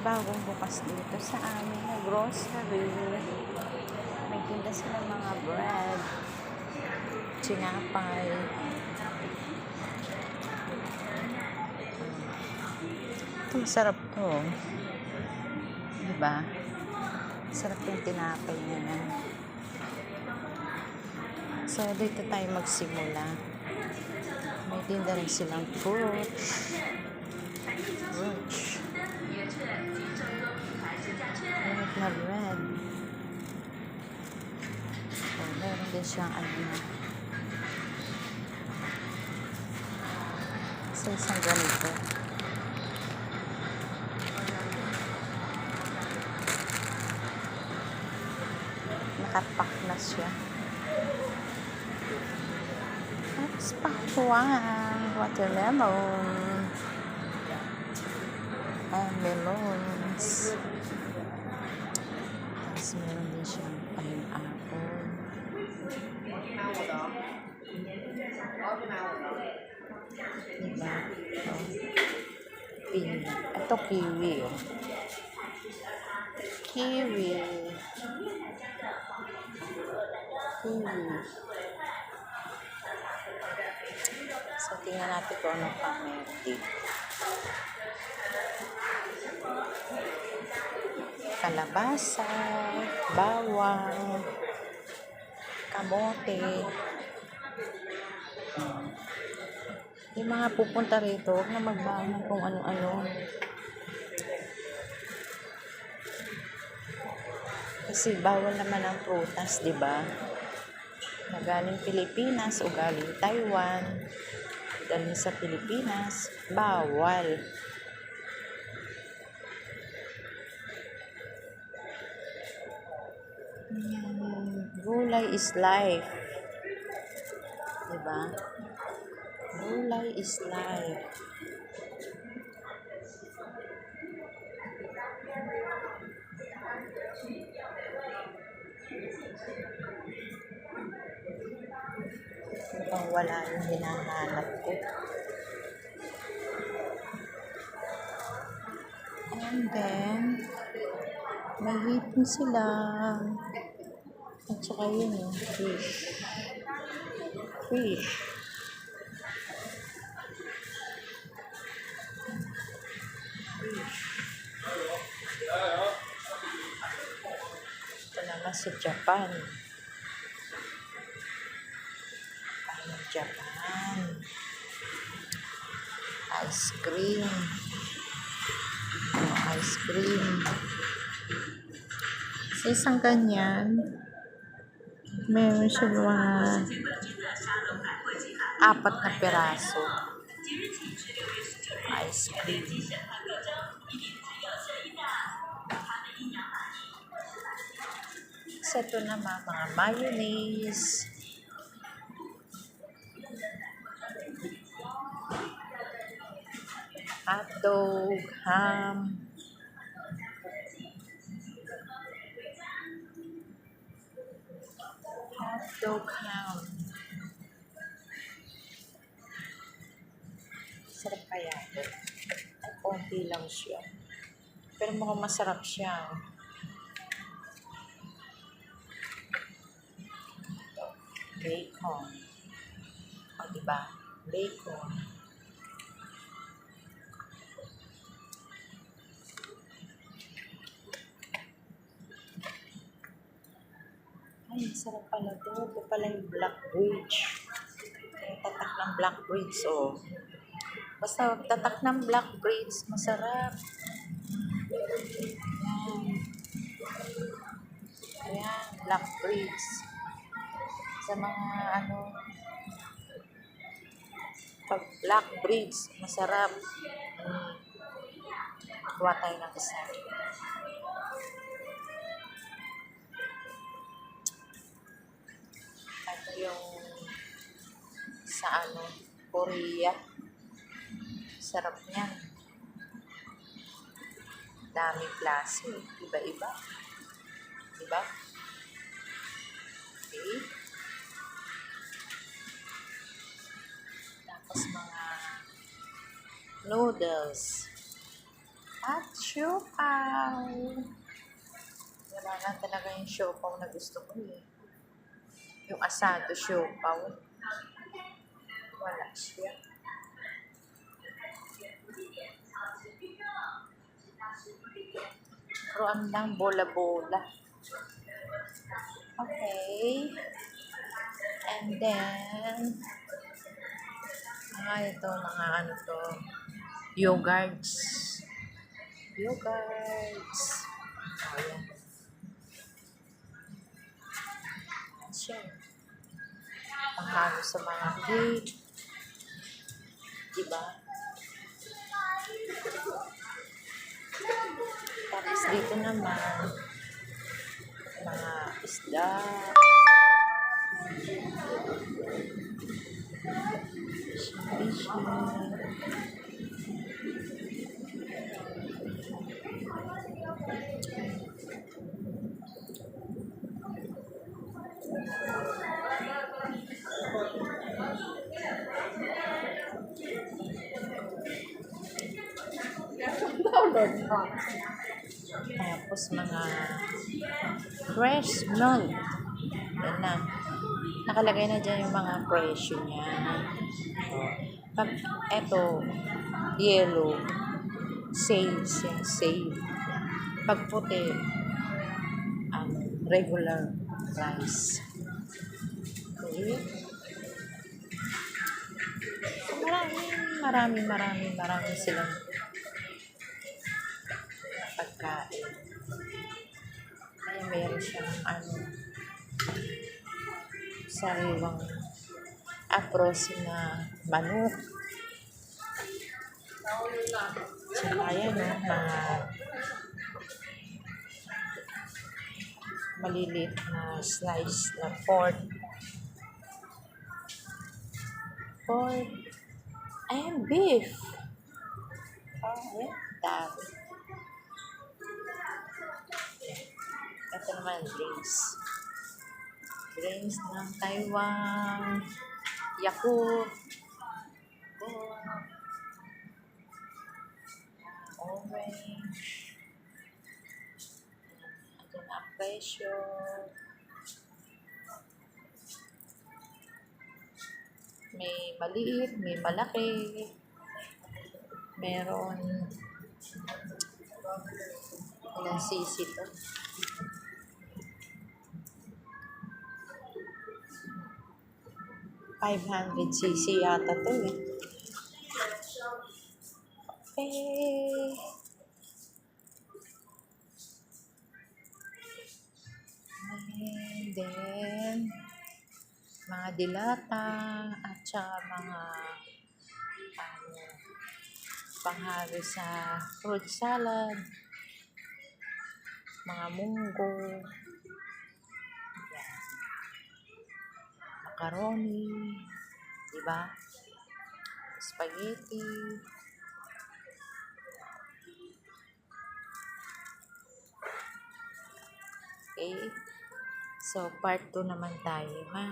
bagong bukas dito sa amin na grocery. May tinda sila mga bread, tinapay. Ito masarap to. Diba? Sarap yung tinapay niya. So, dito tayo magsimula. May tinda rin silang fruits. Na bread. So, meron din siyang sa isang ganito. Nakapack na siya. Tapos pakwan, watermelon, and melons. Tapos meron din siyang pineapple. Diba? Ito kiwi. Kiwi. So, tingnan natin kung ano pa meron dito. Kalabasa, bawang, kamote. Yung mga pupunta rito, huwag na magbahan kung ano-ano. Kasi bawal naman ang prutas, di ba? Na galing Pilipinas o galing Taiwan, galing sa Pilipinas, bawal. Gulay is life. Diba? Gulay is life. Mukhang wala yung hinahanap ko. And then, may hipon sila. At saka yun yung fish. Fish. Ito naman sa Japan. Japan. Ice cream. Ice cream. Sa isang ganyan, meron siya mga 4 na piraso. Ice cream. Sa ito naman, mga mayonnaise. Hotdog, ham. Hotdog, ham. Sarap kaya ito. Ay, konti lang siya. Pero mukhang masarap siya. Bacon. O, diba? Bacon. Ay, sarap pala ito. Ito pala yung black bridge. Yung tatak ng black bridge, oh. Basta tatak ng black bridge, masarap. Ayan, black bridge. Sa mga pag black bridge, masarap. Kuha tayo ng isa. Ito yung sa Korea. Sarap niyan. Dami klase. Iba-iba. Diba? Okay. Tapos mga noodles. At siopaw. Wala na talaga yung siopaw na gusto ko eh. Yung asado siopaw. Wala siya. Ruan lang bola-bola. Okay. And then, ito, mga ano to, yogurts. Yogurts. Ayan. Siya. Panghalo sa mga cake. Diba? Tapos dito naman, mga isda. Tapos mga fresh milk. Yan na. Nakalagay na dyan yung mga presyo niya. Pag eto, yellow, sale siya, sale. Pag puti, regular price. Okay. Marami silang pagkain. Kaya meron siyang sariwang apros na manok. Saka yan, mga maliliit na slice na pork. And beef. Dami. Ito naman, drinks. Drinks ng Taiwan. Yakult. Orange. Ito na ang presyo. May maliit, may malaki. Meron ilang cc to. 500cc yata to eh. Okay. And then, mga dilata at saka mga panghalo sa fruit salad, mga munggo, macaroni, diba? Spaghetti. Okay. So, part 2 naman tayo, ha?